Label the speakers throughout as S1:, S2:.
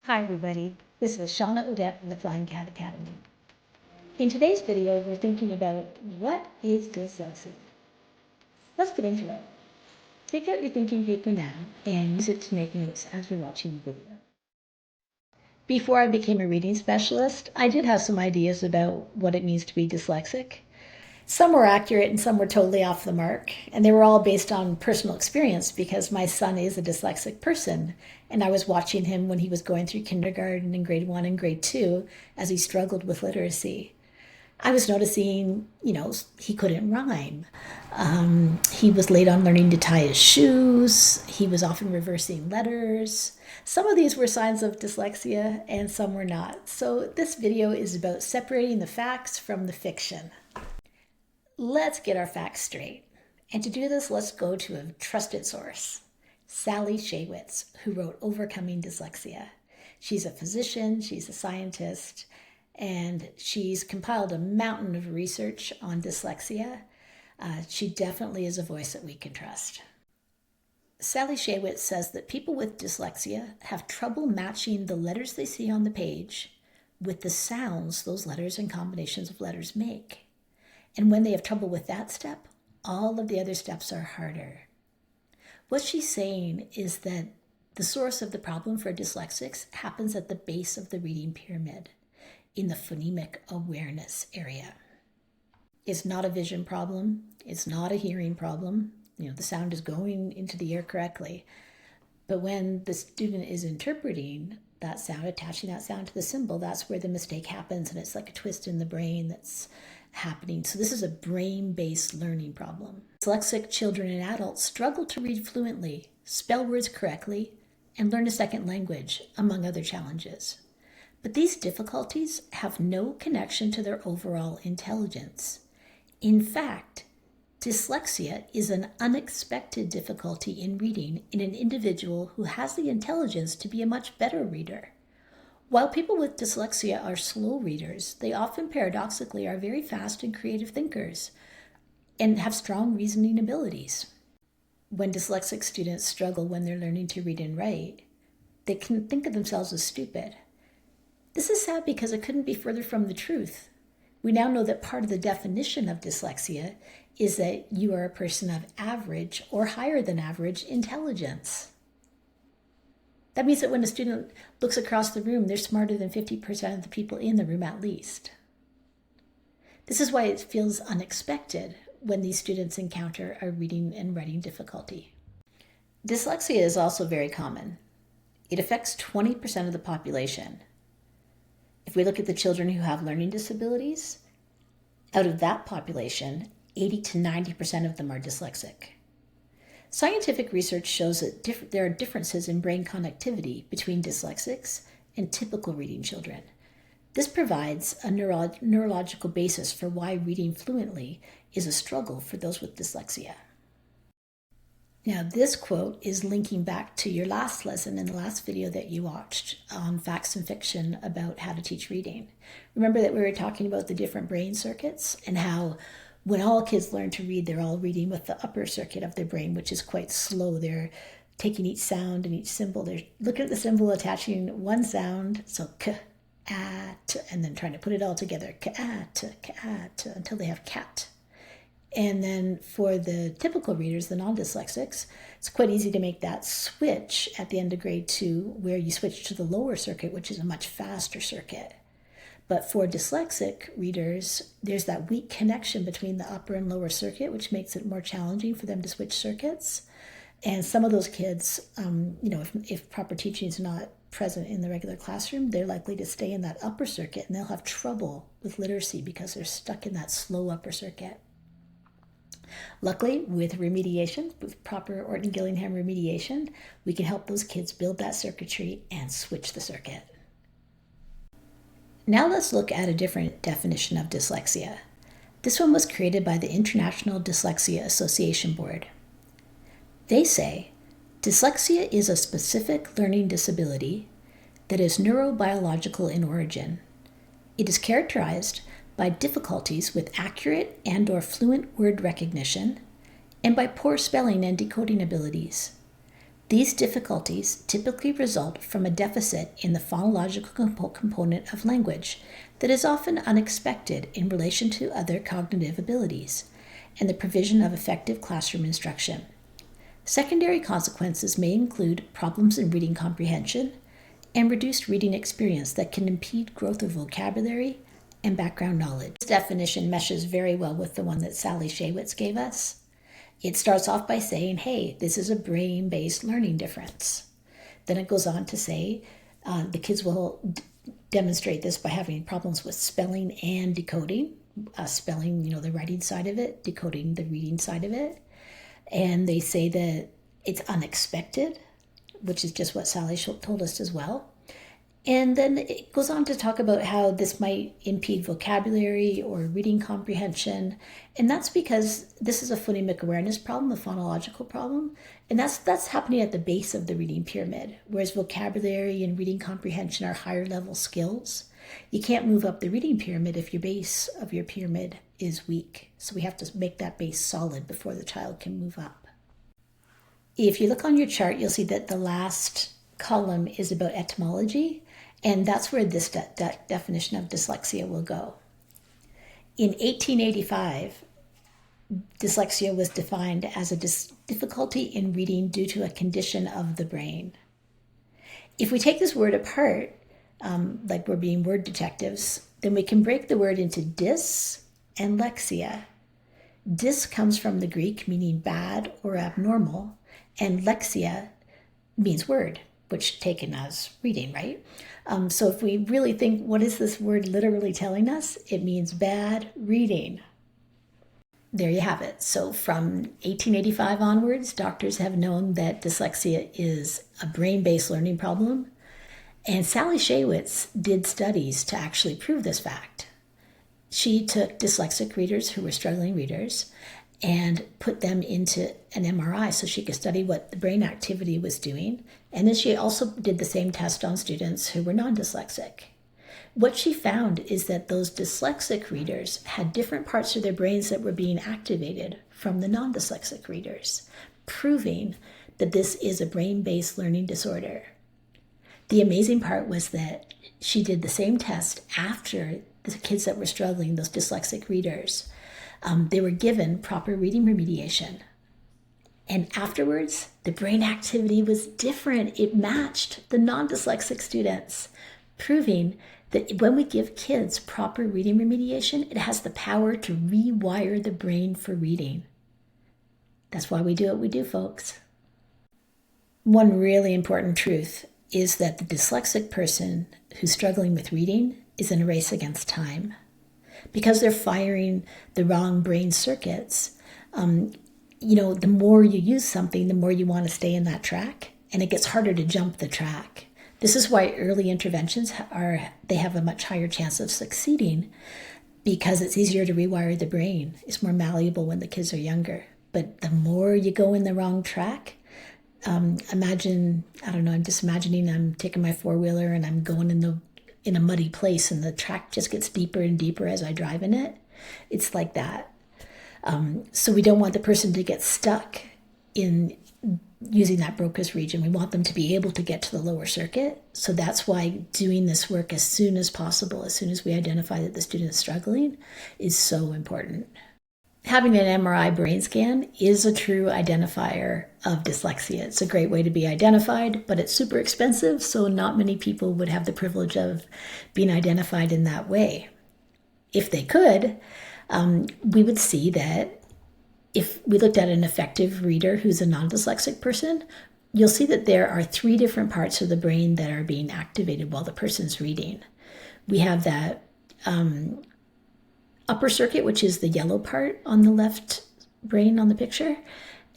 S1: Hi everybody, this is Shauna Odette from the Flying Cat Academy. In today's video, we're thinking about what is dyslexia. Let's get into it. Take out your thinking paper now and use it to make notes as we're watching the video. Before I became a reading specialist, I did have some ideas about what it means to be dyslexic. Some were accurate and some were totally off the mark, and they were all based on personal experience because my son is a dyslexic person, and I was watching him when he was going through kindergarten and grade 1 and grade 2 as he struggled with literacy. I was noticing, he couldn't rhyme. He was late on learning to tie his shoes. He was often reversing letters. Some of these were signs of dyslexia and some were not. So this video is about separating the facts from the fiction. Let's get our facts straight. And to do this, let's go to a trusted source, Sally Shaywitz, who wrote Overcoming Dyslexia. She's a physician, she's a scientist, and she's compiled a mountain of research on dyslexia. She definitely is a voice that we can trust. Sally Shaywitz says that people with dyslexia have trouble matching the letters they see on the page with the sounds those letters and combinations of letters make. And when they have trouble with that step, all of the other steps are harder. What she's saying is that the source of the problem for dyslexics happens at the base of the reading pyramid, in the phonemic awareness area. It's not a vision problem. It's not a hearing problem. The sound is going into the ear correctly. But when the student is interpreting that sound, attaching that sound to the symbol, that's where the mistake happens, and it's like a twist in the brain that's happening. So this is a brain-based learning problem. Dyslexic children and adults struggle to read fluently, spell words correctly, and learn a second language, among other challenges. But these difficulties have no connection to their overall intelligence. In fact, dyslexia is an unexpected difficulty in reading in an individual who has the intelligence to be a much better reader. While people with dyslexia are slow readers, they often paradoxically are very fast and creative thinkers and have strong reasoning abilities. When dyslexic students struggle when they're learning to read and write, they can think of themselves as stupid. This is sad because it couldn't be further from the truth. We now know that part of the definition of dyslexia is that you are a person of average or higher than average intelligence. That means that when a student looks across the room, they're smarter than 50% of the people in the room at least. This is why it feels unexpected when these students encounter a reading and writing difficulty. Dyslexia is also very common. It affects 20% of the population. If we look at the children who have learning disabilities, out of that population, 80 to 90% of them are dyslexic. Scientific research shows that there are differences in brain connectivity between dyslexics and typical reading children. This provides a neurological basis for why reading fluently is a struggle for those with dyslexia. Now, this quote is linking back to your last lesson in the last video that you watched on facts and fiction about how to teach reading. Remember that we were talking about the different brain circuits and how when all kids learn to read, they're all reading with the upper circuit of their brain, which is quite slow. They're taking each sound and each symbol. They're looking at the symbol, attaching one sound, so k, at, and then trying to put it all together, k, at, until they have cat. And then for the typical readers, the non-dyslexics, it's quite easy to make that switch at the end of grade 2, where you switch to the lower circuit, which is a much faster circuit. But for dyslexic readers, there's that weak connection between the upper and lower circuit, which makes it more challenging for them to switch circuits. And some of those kids, if proper teaching is not present in the regular classroom, they're likely to stay in that upper circuit and they'll have trouble with literacy because they're stuck in that slow upper circuit. Luckily, with remediation, with proper Orton-Gillingham remediation, we can help those kids build that circuitry and switch the circuit. Now let's look at a different definition of dyslexia. This one was created by the International Dyslexia Association Board. They say, dyslexia is a specific learning disability that is neurobiological in origin. It is characterized by difficulties with accurate and/or fluent word recognition and by poor spelling and decoding abilities. These difficulties typically result from a deficit in the phonological component of language that is often unexpected in relation to other cognitive abilities and the provision of effective classroom instruction. Secondary consequences may include problems in reading comprehension and reduced reading experience that can impede growth of vocabulary and background knowledge. This definition meshes very well with the one that Sally Shaywitz gave us. It starts off by saying, hey, this is a brain-based learning difference. Then it goes on to say the kids will demonstrate this by having problems with spelling and decoding. Spelling, the writing side of it, decoding the reading side of it. And they say that it's unexpected, which is just what Sally told us as well. And then it goes on to talk about how this might impede vocabulary or reading comprehension. And that's because this is a phonemic awareness problem, a phonological problem. And that's happening at the base of the reading pyramid, whereas vocabulary and reading comprehension are higher level skills. You can't move up the reading pyramid if your base of your pyramid is weak. So we have to make that base solid before the child can move up. If you look on your chart, you'll see that the last column is about etymology, and that's where this definition of dyslexia will go. In 1885, dyslexia was defined as a difficulty in reading due to a condition of the brain. If we take this word apart, like we're being word detectives, then we can break the word into dys and lexia. Dys comes from the Greek meaning bad or abnormal, and lexia means word, which taken as reading, right? So if we really think, what is this word literally telling us? It means bad reading. There you have it. So from 1885 onwards, doctors have known that dyslexia is a brain-based learning problem. And Sally Shaywitz did studies to actually prove this fact. She took dyslexic readers who were struggling readers and put them into an MRI so she could study what the brain activity was doing. And then she also did the same test on students who were non-dyslexic. What she found is that those dyslexic readers had different parts of their brains that were being activated from the non-dyslexic readers, proving that this is a brain-based learning disorder. The amazing part was that she did the same test after the kids that were struggling, those dyslexic readers. They were given proper reading remediation. And afterwards, the brain activity was different. It matched the non-dyslexic students, proving that when we give kids proper reading remediation, it has the power to rewire the brain for reading. That's why we do what we do, folks. One really important truth is that the dyslexic person who's struggling with reading is in a race against time. Because they're firing the wrong brain circuits, the more you use something, the more you want to stay in that track, and it gets harder to jump the track. This is why early interventions they have a much higher chance of succeeding, because it's easier to rewire the brain. It's more malleable when the kids are younger. But the more you go in the wrong track, I'm just imagining I'm taking my four-wheeler and I'm going in a muddy place and the track just gets deeper and deeper as I drive in it. It's like that. So we don't want the person to get stuck in using that Broca's region. We want them to be able to get to the lower circuit. So that's why doing this work as soon as possible, as soon as we identify that the student is struggling, is so important. Having an MRI brain scan is a true identifier of dyslexia. It's a great way to be identified, but it's super expensive, so not many people would have the privilege of being identified in that way. If they could, we would see that if we looked at an effective reader who's a non-dyslexic person, you'll see that there are 3 different parts of the brain that are being activated while the person's reading. We have that upper circuit, which is the yellow part on the left brain on the picture.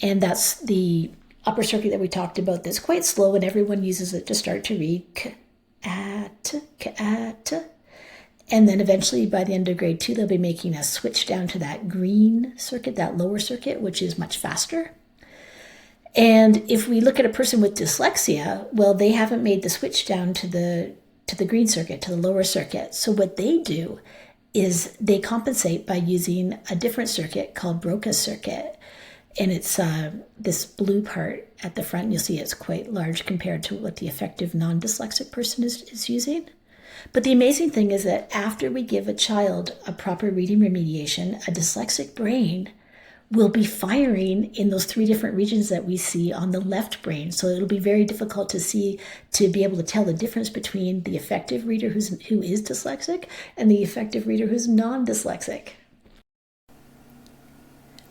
S1: And that's the upper circuit that we talked about that's quite slow and everyone uses it to start to read k-at. And then eventually by the end of grade 2, they'll be making a switch down to that green circuit, that lower circuit, which is much faster. And if we look at a person with dyslexia, well, they haven't made the switch down to the green circuit, to the lower circuit. So what they do is they compensate by using a different circuit called Broca's circuit. and it's this blue part at the front. You'll see it's quite large compared to what the effective non-dyslexic person is using. But the amazing thing is that after we give a child a proper reading remediation, a dyslexic brain will be firing in those 3 different regions that we see on the left brain. So it'll be very difficult to be able to tell the difference between the effective reader who is dyslexic and the effective reader who's non-dyslexic.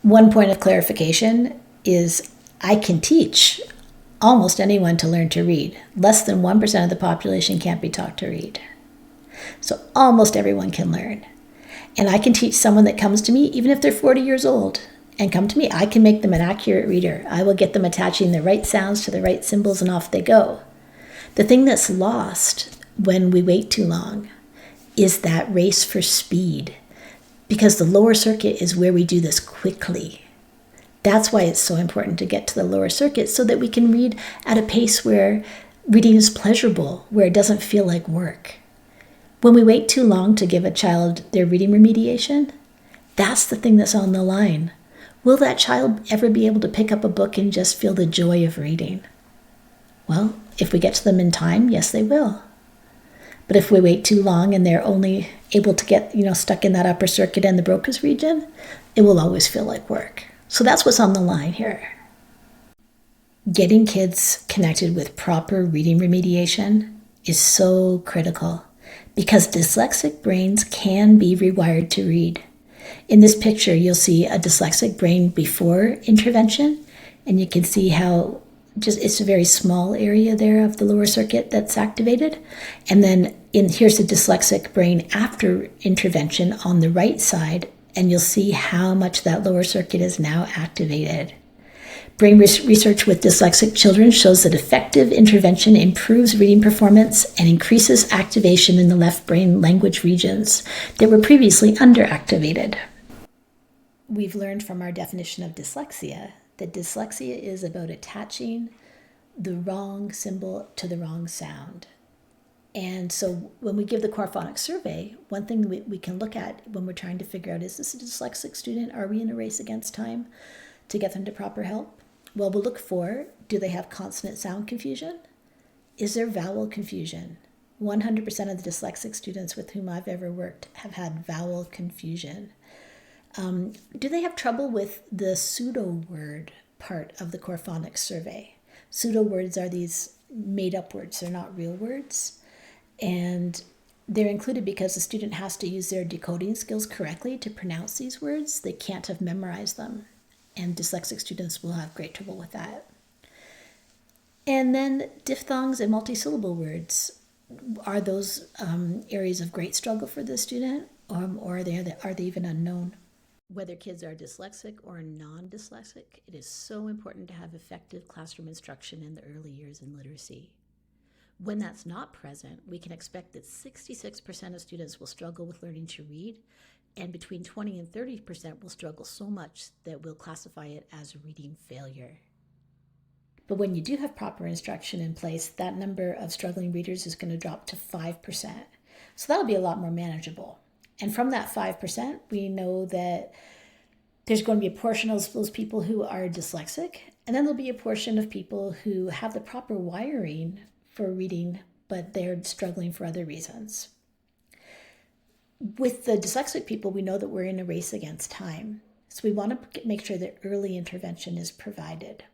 S1: One point of clarification is I can teach almost anyone to learn to read. Less than 1% of the population can't be taught to read. So almost everyone can learn. And I can teach someone that comes to me, even if they're 40 years old, and come to me, I can make them an accurate reader. I will get them attaching the right sounds to the right symbols, and off they go. The thing that's lost when we wait too long is that race for speed, because the lower circuit is where we do this quickly. That's why it's so important to get to the lower circuit, so that we can read at a pace where reading is pleasurable, where it doesn't feel like work. When we wait too long to give a child their reading remediation, that's the thing that's on the line. Will that child ever be able to pick up a book and just feel the joy of reading? Well, if we get to them in time, yes, they will. But if we wait too long and they're only able to get, stuck in that upper circuit and the Broca's region, it will always feel like work. So that's what's on the line here. Getting kids connected with proper reading remediation is so critical, because dyslexic brains can be rewired to read. In this picture, you'll see a dyslexic brain before intervention, and you can see how it's a very small area there of the lower circuit that's activated. And then here's the dyslexic brain after intervention on the right side, and you'll see how much that lower circuit is now activated. Brain research with dyslexic children shows that effective intervention improves reading performance and increases activation in the left brain language regions that were previously underactivated. We've learned from our definition of dyslexia that dyslexia is about attaching the wrong symbol to the wrong sound. And so when we give the core phonics survey, one thing we can look at when we're trying to figure out, is this a dyslexic student? Are we in a race against time to get them to proper help? Well, we'll look for, do they have consonant sound confusion? Is there vowel confusion? 100% of the dyslexic students with whom I've ever worked have had vowel confusion. Do they have trouble with the pseudo word part of the core phonics survey? Pseudo words are these made up words. They're not real words. And they're included because the student has to use their decoding skills correctly to pronounce these words. They can't have memorized them. And dyslexic students will have great trouble with that. And then diphthongs and multisyllable words. Are those areas of great struggle for the student, or are they even unknown? Whether kids are dyslexic or non-dyslexic, it is so important to have effective classroom instruction in the early years in literacy. When that's not present, we can expect that 66% of students will struggle with learning to read, and between 20 and 30% will struggle so much that we'll classify it as a reading failure. But when you do have proper instruction in place, that number of struggling readers is going to drop to 5%. So that'll be a lot more manageable. And from that 5%, we know that there's going to be a portion of those people who are dyslexic, and then there'll be a portion of people who have the proper wiring for reading, but they're struggling for other reasons. With the dyslexic people, we know that we're in a race against time. So we want to make sure that early intervention is provided.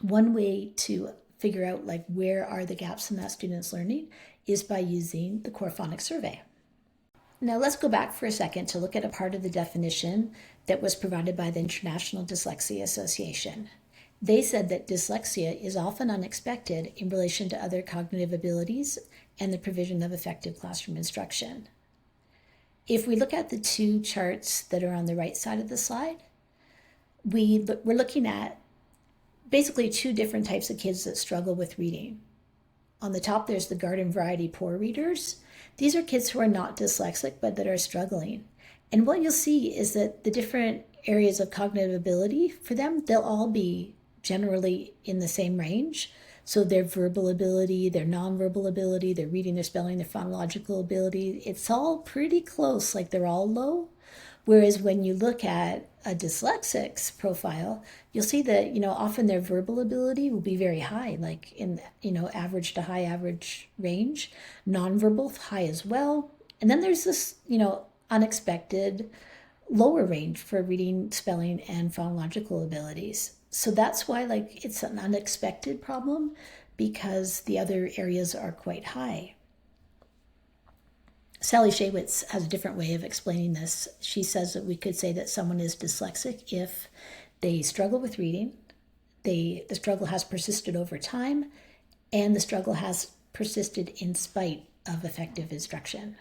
S1: One way to figure out where are the gaps in that student's learning is by using the core phonics survey. Now let's go back for a second to look at a part of the definition that was provided by the International Dyslexia Association. They said that dyslexia is often unexpected in relation to other cognitive abilities and the provision of effective classroom instruction. If we look at the 2 charts that are on the right side of the slide, we're looking at basically 2 different types of kids that struggle with reading. On the top, there's the garden variety poor readers. These are kids who are not dyslexic, but that are struggling. And what you'll see is that the different areas of cognitive ability for them, they'll all be generally in the same range. So their verbal ability, their nonverbal ability, their reading, their spelling, their phonological ability, it's all pretty close, they're all low. Whereas when you look at a dyslexic's profile, you'll see that, often their verbal ability will be very high, like in, average to high average range, nonverbal high as well. And then there's this, unexpected lower range for reading, spelling, and phonological abilities. So that's why it's an unexpected problem, because the other areas are quite high. Sally Shaywitz has a different way of explaining this. She says that we could say that someone is dyslexic if they struggle with reading, the struggle has persisted over time, and the struggle has persisted in spite of effective instruction.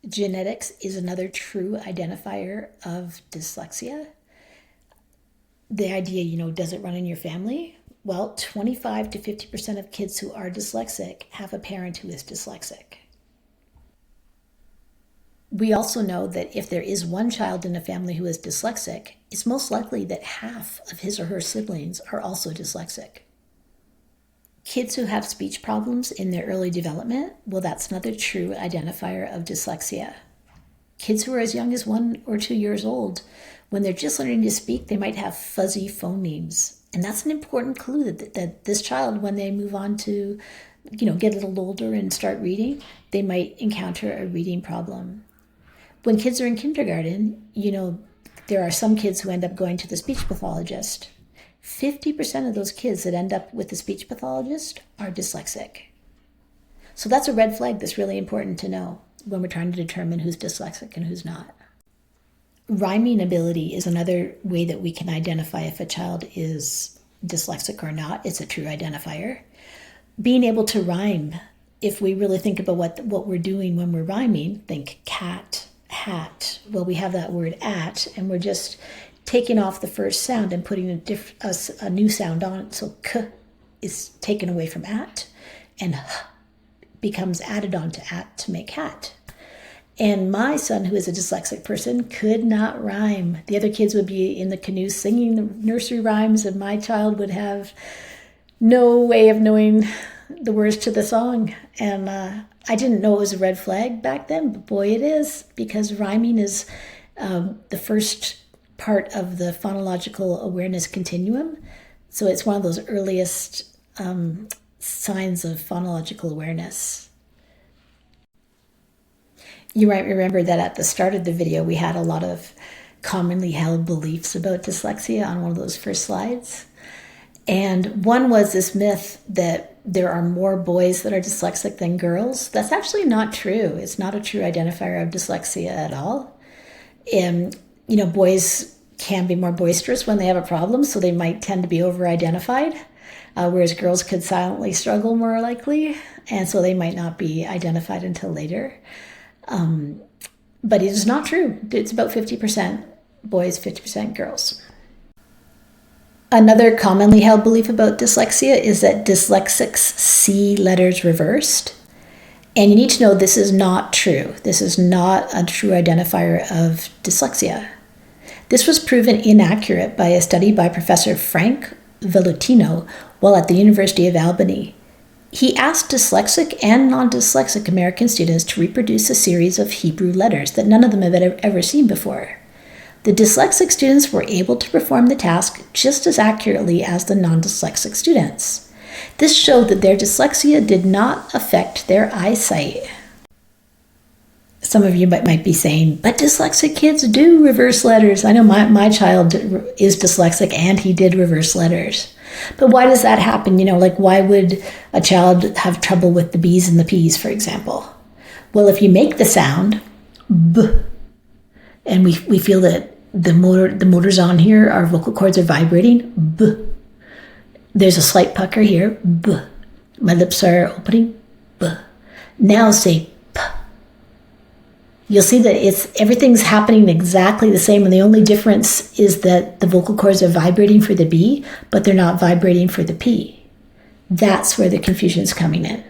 S1: Genetics is another true identifier of dyslexia. The idea, does it run in your family? Well, 25 to 50% of kids who are dyslexic have a parent who is dyslexic. We also know that if there is one child in a family who is dyslexic, it's most likely that half of his or her siblings are also dyslexic. Kids who have speech problems in their early development, well, that's another true identifier of dyslexia. Kids who are as young as 1 or 2 years old, when they're just learning to speak, they might have fuzzy phonemes. And that's an important clue that this child, when they move on to, get a little older and start reading, they might encounter a reading problem. When kids are in kindergarten, there are some kids who end up going to the speech pathologist. 50% of those kids that end up with the speech pathologist are dyslexic. So that's a red flag that's really important to know when we're trying to determine who's dyslexic and who's not. Rhyming ability is another way that we can identify if a child is dyslexic or not. It's a true identifier. Being able to rhyme, if we really think about what we're doing when we're rhyming, think cat, hat. Well, we have that word at, and we're just taking off the first sound and putting a new sound on it. So k is taken away from at, and h becomes added on to at to make hat. And my son, who is a dyslexic person, could not rhyme. The other kids would be in the canoe singing the nursery rhymes, and my child would have no way of knowing the words to the song. And I didn't know it was a red flag back then, but boy, it is, because rhyming is the first part of the phonological awareness continuum. So it's one of those earliest signs of phonological awareness. You might remember that at the start of the video, we had a lot of commonly held beliefs about dyslexia on one of those first slides. And one was this myth that there are more boys that are dyslexic than girls. That's actually not true. It's not a true identifier of dyslexia at all. And, boys can be more boisterous when they have a problem, so they might tend to be over-identified, whereas girls could silently struggle more likely, and so they might not be identified until later. But it is not true. It's about 50% boys, 50% girls. Another commonly held belief about dyslexia is that dyslexics see letters reversed. And you need to know this is not true. This is not a true identifier of dyslexia. This was proven inaccurate by a study by Professor Frank Velutino while at the University of Albany. He asked dyslexic and non-dyslexic American students to reproduce a series of Hebrew letters that none of them had ever seen before. The dyslexic students were able to perform the task just as accurately as the non-dyslexic students. This showed that their dyslexia did not affect their eyesight. Some of you might be saying, but dyslexic kids do reverse letters. I know my child is dyslexic and he did reverse letters. But why does that happen? Why would a child have trouble with the B's and the P's, for example? Well, if you make the sound B, and we feel that the motors on here, our vocal cords are vibrating, B. There's a slight pucker here, B. My lips are opening, B. Now say P. You'll see that everything's happening exactly the same, and the only difference is that the vocal cords are vibrating for the B, but they're not vibrating for the P. That's where the confusion's coming in.